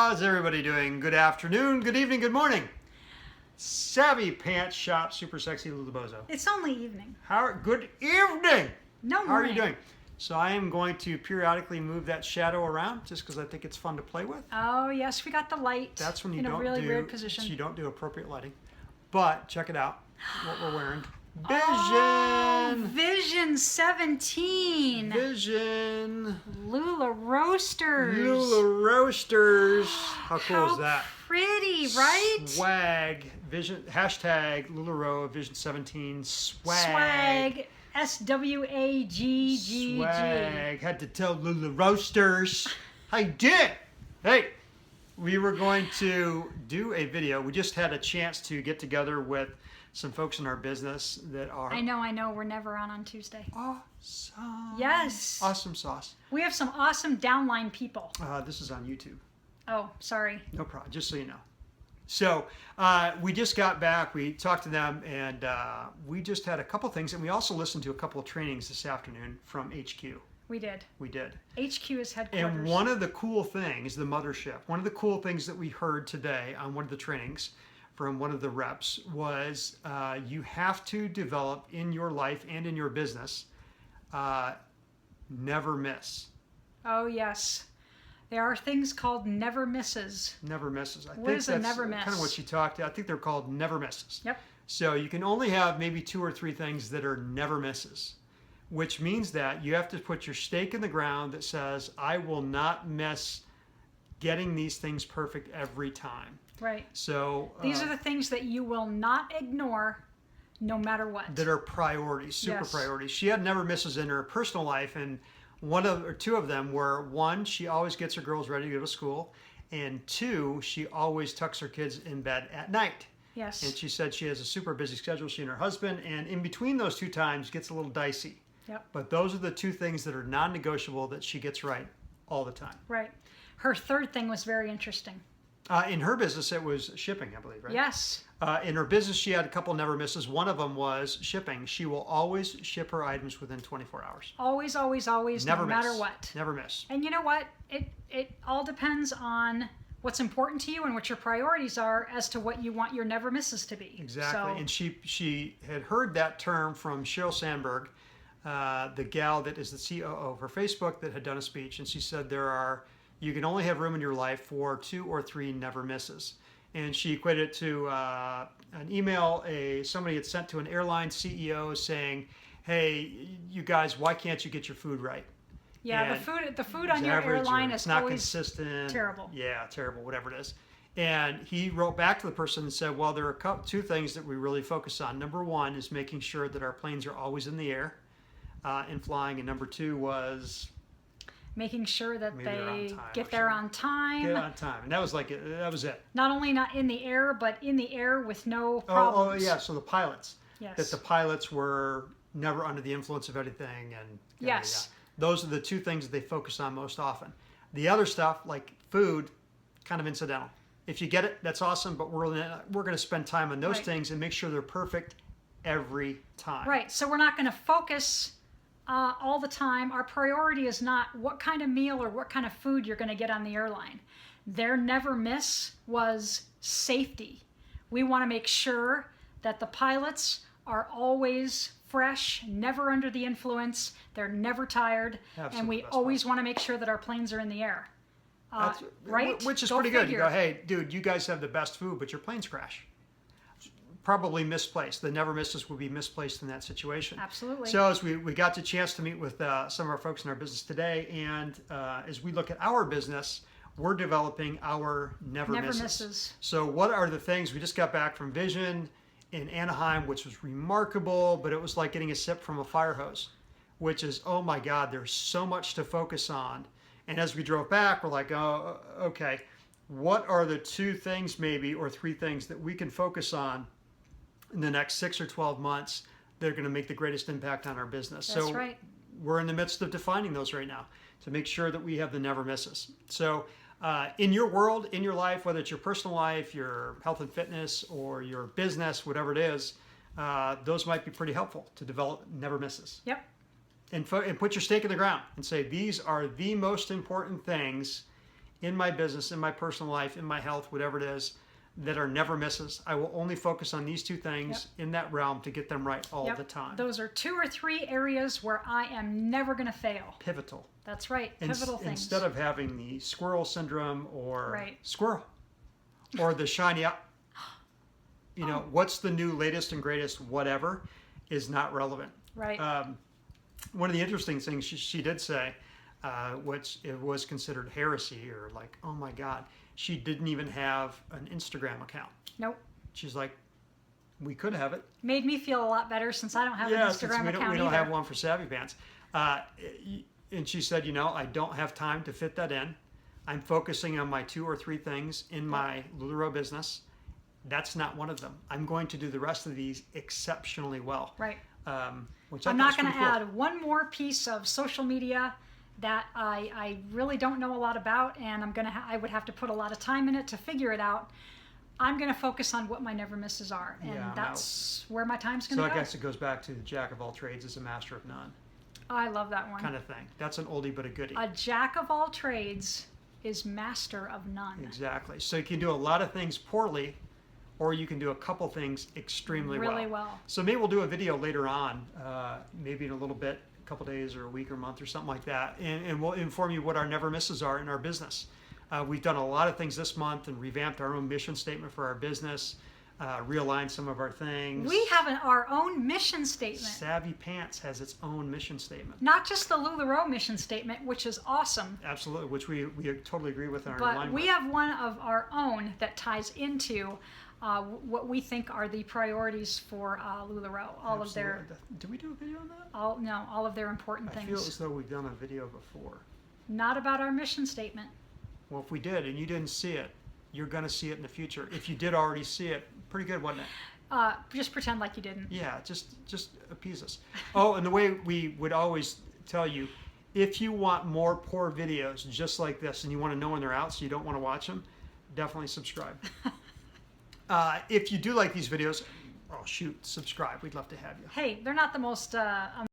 How's everybody doing? Good afternoon, good evening, good morning. Savvy Pants Shop, super sexy LuLaRoe. It's only evening. Good evening. No morning. How are you doing? So I am going to periodically move that shadow around just because I think it's fun to play with. Oh yes, we got the light. That's when you in don't a really do, weird position. so you don't do appropriate lighting. But check it out, what we're wearing. Vision. Oh, Vision 17. Vision. LuLaRoasters. LuLaRoasters. How cool is that? Pretty, right? Swag. Vision. Hashtag LuLaRoe Vision 17. Swag. Swag. SWAGGG. Swag. Had to tell LuLaRoasters. I did. Hey, we were going to do a video. We just had a chance to get together with some folks in our business that are... I know. We're never on Tuesday. Awesome. Yes. Awesome sauce. We have some awesome downline people. This is on YouTube. Oh, sorry. No problem, just so you know. So we just got back, we talked to them, and we just had a couple things, and we also listened to a couple of trainings this afternoon from HQ. We did. We did. HQ is headquarters. And one of the cool things, the mothership, one of the cool things that we heard today on one of the trainings from one of the reps was you have to develop in your life and in your business, never miss. Oh, yes. There are things called never misses. Never misses. I What think is a that's never miss? kind of what she talked. I think they're called never misses. Yep. So you can only have maybe 2 or 3 things that are never misses, which means that you have to put your stake in the ground that says, I will not miss getting these things perfect every time. Right. So these are the things that you will not ignore no matter what. That are priorities, super Yes. priorities. She had never misses in her personal life, and one of or 2 of them were, 1, she always gets her girls ready to go to school, and 2, she always tucks her kids in bed at night. Yes. And she said she has a super busy schedule, she and her husband, and in between those 2 times gets a little dicey. Yep. But those are the 2 things that are non-negotiable that she gets right all the time. Right. Her third thing was very interesting. In her business, it was shipping, I believe, right? Yes. In her business, she had a couple never misses. One of them was shipping. She will always ship her items within 24 hours. Always, always, always, Never no miss. matter what. Never miss. And you know what? It all depends on what's important to you and what your priorities are as to what you want your never misses to be. Exactly. So, And she had heard that term from Sheryl Sandberg, the gal that is the COO of her Facebook that had done a speech. And she said you can only have room in your life for 2 or 3 never misses. And she equated it to an email somebody had sent to an airline CEO saying, hey, you guys, why can't you get your food right? yeah, And the food on your average, or airline it's is not always consistent. terrible. Yeah, terrible, whatever it is. And he wrote back to the person and said, well, there are 2 things that we really focus on. Number 1 is making sure that our planes are always in the air and flying. And number 2 was making sure that maybe they're on they time get or there something. on time. Get on time. And that was it. Not only not in the air, but in the air with no problems. Oh, yeah. So the pilots. Yes. That the pilots were never under the influence of anything. And Yes. Those are the 2 things that they focus on most often. The other stuff, like food, kind of incidental. If you get it, that's awesome, but we're going to spend time on those Right. things and make sure they're perfect every time. Right. So we're not going to focus all the time. Our priority is not what kind of meal or what kind of food you're going to get on the airline. Their never miss was safety. We want to make sure that the pilots are always fresh, never under the influence. They're never tired. Absolutely, And we best always want to make sure that our planes are in the air. Right? Which is Go pretty good. You figure. go, hey, dude, you guys have the best food, but your planes crash. Probably misplaced. The never misses would be misplaced in that situation. Absolutely. So as we got the chance to meet with some of our folks in our business today, and as we look at our business, we're developing our never misses. So what are the things? We just got back from Vision in Anaheim, which was remarkable, but it was like getting a sip from a fire hose, which is, oh my God, there's so much to focus on. And as we drove back, we're like, oh, okay, what are the 2 things maybe or 3 things that we can focus on in the next 6 or 12 months that are going to make the greatest impact on our business? That's right. We're in the midst of defining those right now to make sure that we have the never misses. So in your world, in your life, whether it's your personal life, your health and fitness, or your business, whatever it is, those might be pretty helpful to develop never misses. Yep. And put your stake in the ground and say, these are the most important things in my business, in my personal life, in my health, whatever it is, that are never misses. I will only focus on these two things in that realm to get them right all the time. Those are 2 or 3 areas where I am never going to fail. Pivotal. That's right. Pivotal things. Instead of having the squirrel syndrome or squirrel or the shiny up, you know, what's the new latest and greatest whatever is not relevant. Right. One of the interesting things she did say, which it was considered heresy or like, oh my God, she didn't even have an Instagram account. Nope. She's like, we could have it. Made me feel a lot better since I don't have an Instagram account we don't have one for Savvy Pants. And she said, you know, I don't have time to fit that in. I'm focusing on my 2 or 3 things in my LuLaRoe business. That's not one of them. I'm going to do the rest of these exceptionally well. Right. Which I'm not going to add one more piece of social media that I really don't know a lot about, and I would have to put a lot of time in it to figure it out. I'm going to focus on what my never misses are, and that's where my time's going to go. So I guess it goes back to the jack of all trades is a master of none. I love that one. Kind of thing. That's an oldie but a goodie. A jack of all trades is master of none. Exactly. So you can do a lot of things poorly, or you can do a couple things extremely really well. So maybe we'll do a video later on, maybe in a little bit, a couple days or a week or a month or something like that, and we'll inform you what our never misses are in our business. We've done a lot of things this month and revamped our own mission statement for our business, realigned some of our things. We have our own mission statement. Savvy Pants has its own mission statement. Not just the LuLaRoe mission statement, which is awesome. Absolutely, which we totally agree with. But we have one of our own that ties into what we think are the priorities for LuLaRoe. All of their. Did we do a video on that? All of their important things. I feel as though we've done a video before. Not about our mission statement. Well, if we did and you didn't see it, you're going to see it in the future. If you did already see it, pretty good, wasn't it? Just pretend like you didn't. Yeah, just appease us. Oh, and the way we would always tell you, if you want more poor videos just like this and you want to know when they're out so you don't want to watch them, definitely subscribe. If you do like these videos, oh shoot, subscribe. We'd love to have you. Hey, they're not the most